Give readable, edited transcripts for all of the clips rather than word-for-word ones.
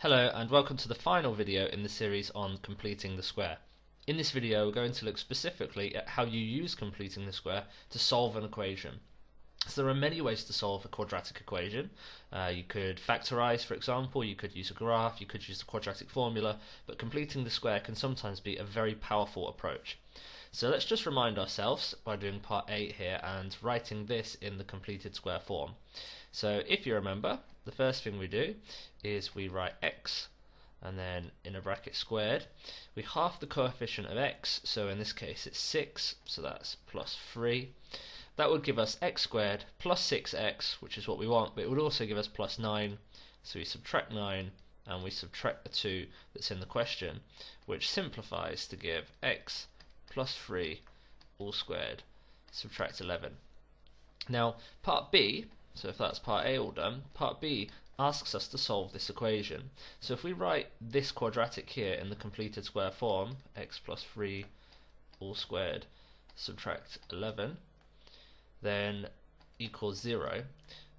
Hello and welcome to the final video in the series on completing the square. In this video we're going to look specifically at how you use completing the square to solve an equation. So there are many ways to solve a quadratic equation. You could factorize, for example, you could use a graph, you could use the quadratic formula, but completing the square can sometimes be a very powerful approach. So let's just remind ourselves by doing part 8 here and writing this in the completed square form. So if you remember, the first thing we do is we write x and then in a bracket squared. We halve the coefficient of x, so in this case it's 6, so that's plus 3. That would give us x squared plus 6x, which is what we want, but it would also give us plus 9. So we subtract 9 and we subtract the 2 that's in the question, which simplifies to give x plus 3 all squared, subtract 11. Now part B, so if that's part A all done, part B asks us to solve this equation. So if we write this quadratic here in the completed square form, x plus 3 all squared, subtract 11, then equals 0,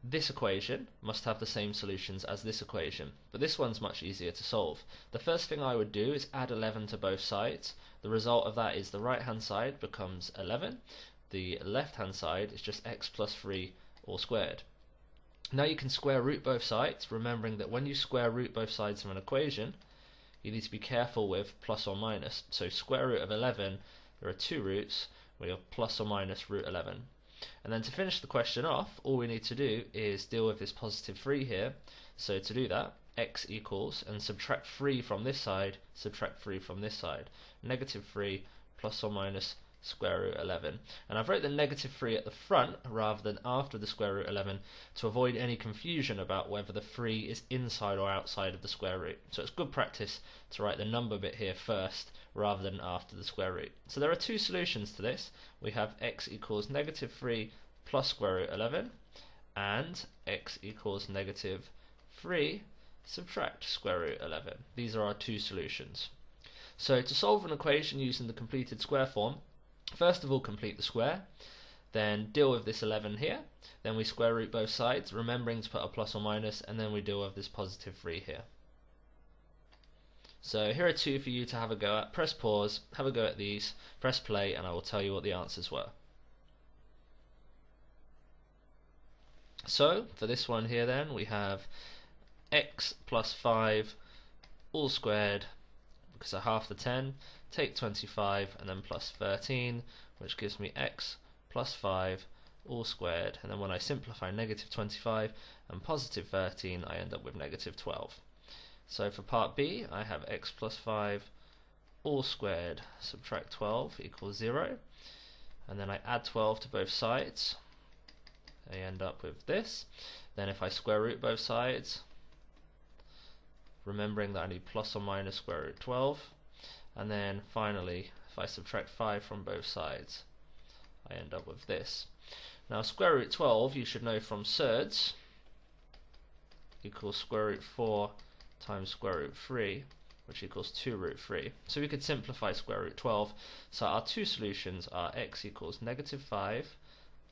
this equation must have the same solutions as this equation, but this one's much easier to solve. The first thing I would do is add 11 to both sides. The result of that is the right hand side becomes 11, the left hand side is just x plus 3 all squared. Now you can square root both sides, remembering that when you square root both sides of an equation you need to be careful with plus or minus. So square root of 11, there are two roots, we have plus or minus root 11. And then to finish the question off, all we need to do is deal with this positive 3 here. So to do that, x equals, and subtract 3 from this side, subtract 3 from this side. Negative 3 plus or minus square root 11. And I've wrote the negative 3 at the front rather than after the square root 11 to avoid any confusion about whether the 3 is inside or outside of the square root. So it's good practice to write the number bit here first rather than after the square root. So there are two solutions to this. We have x equals negative 3 plus square root 11 and x equals negative 3 subtract square root 11. These are our two solutions. So to solve an equation using the completed square form, first of all complete the square, then deal with this 11 here, then we square root both sides, remembering to put a plus or minus, and then we deal with this positive 3 here. So here are two for you to have a go at. Press pause, have a go at these, press play, and I will tell you what the answers were. So for this one here then, we have x plus 5 all squared, because I half the 10, take 25 and then plus 13, which gives me x plus 5 all squared, and then when I simplify negative 25 and positive 13 I end up with negative 12. So for part B I have x plus 5 all squared subtract 12 equals 0, and then I add 12 to both sides, I end up with this. Then if I square root both sides, remembering that I need plus or minus square root 12, and then finally if I subtract 5 from both sides I end up with this. Now square root 12 you should know from surds equals square root 4 times square root 3, which equals 2 root 3. So we could simplify square root 12. So our two solutions are x equals negative 5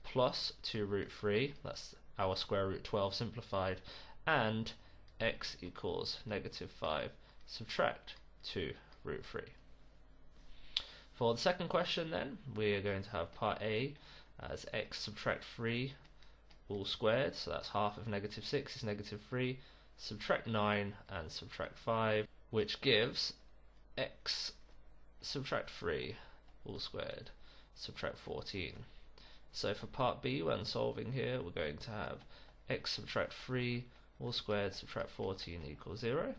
plus 2 root 3, that's our square root 12 simplified, and x equals negative 5 subtract 2 root 3. For the second question then, we are going to have part A as x subtract 3 all squared, so that's half of negative 6 is negative 3, subtract 9 and subtract 5, which gives x subtract 3 all squared, subtract 14. So for part B, when solving here, we're going to have x subtract 3 all squared subtract 14 equals 0.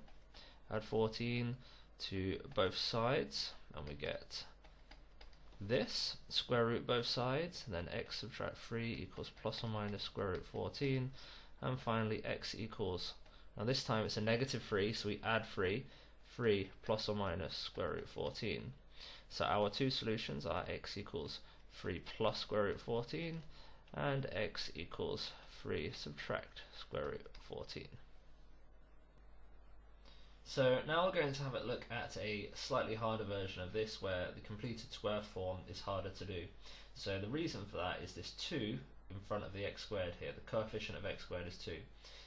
Add 14 to both sides and we get this, square root both sides, and then x subtract 3 equals plus or minus square root 14, and finally x equals, now this time it's a negative 3 so we add 3 plus or minus square root 14. So our two solutions are x equals 3 plus square root 14 and x equals 3 subtract square root 14. So now we're going to have a look at a slightly harder version of this where the completed square form is harder to do. So the reason for that is this 2 in front of the x squared here, the coefficient of x squared is 2.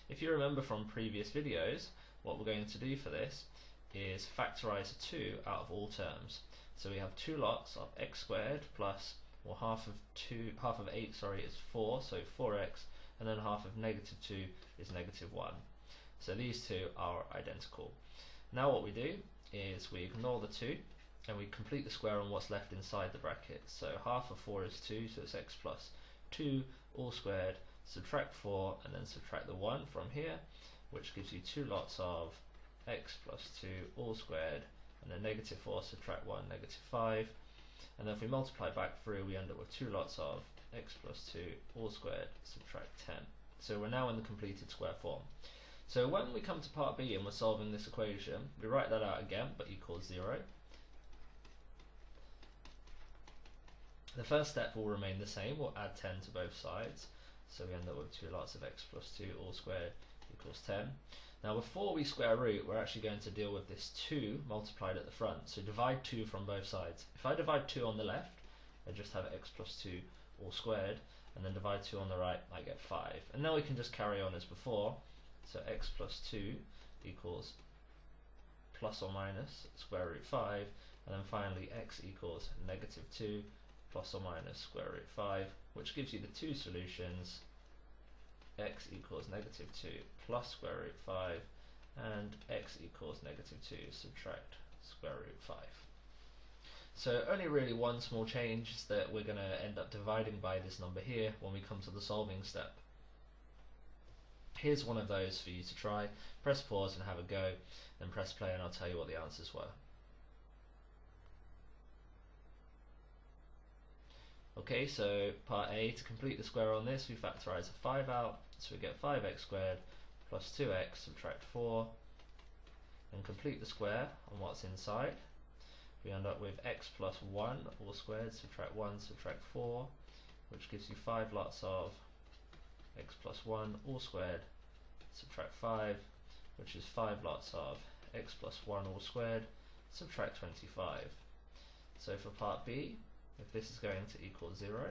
If you remember from previous videos, what we're going to do for this is factorize 2 out of all terms. So we have two lots of x squared plus, well, half of 8 is 4, so 4x, and then half of negative 2 is negative 1. So these two are identical. Now what we do is we ignore the 2 and we complete the square on what's left inside the bracket. So half of 4 is 2, so it's x plus 2 all squared, subtract 4 and then subtract the 1 from here, which gives you two lots of x plus 2 all squared, and then negative 4 subtract 1, negative 5, and then if we multiply back through we end up with two lots of x plus 2 all squared, subtract 10. So we're now in the completed square form. So when we come to part B and we're solving this equation, we write that out again, but equals 0. The first step will remain the same, we'll add 10 to both sides, so we end up with two lots of x plus 2 all squared equals 10. Now before we square root, we're actually going to deal with this 2 multiplied at the front, so divide 2 from both sides. If I divide 2 on the left, I just have x plus 2 all squared, and then divide 2 on the right, I get 5. And now we can just carry on as before, so x plus 2 equals plus or minus square root 5, and then finally x equals negative 2 plus or minus square root 5, which gives you the two solutions, x equals negative 2 plus square root 5, and x equals negative 2 subtract square root 5. So only really one small change is that we're going to end up dividing by this number here when we come to the solving step. Here's one of those for you to try. Press pause and have a go, then press play and I'll tell you what the answers were. Okay, so part A, to complete the square on this, we factorize a 5 out, so we get 5x squared plus 2x, subtract 4, and complete the square on what's inside. We end up with x plus 1 all squared, subtract 1, subtract 4, which gives you 5 lots of x plus 1 all squared, subtract 5, which is 5 lots of x plus 1 all squared, subtract 25. So for part B, if this is going to equal 0,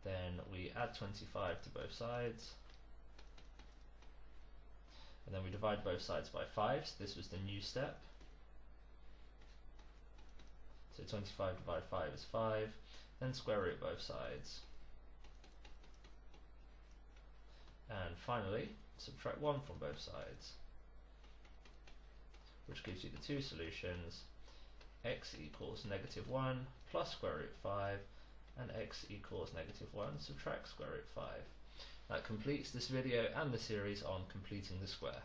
then we add 25 to both sides, and then we divide both sides by 5, so this was the new step. So 25 divided 5 is 5, then square root both sides. And finally, subtract 1 from both sides, which gives you the two solutions, x equals negative 1 plus square root 5, and x equals negative 1 subtract square root 5. That completes this video and the series on completing the square.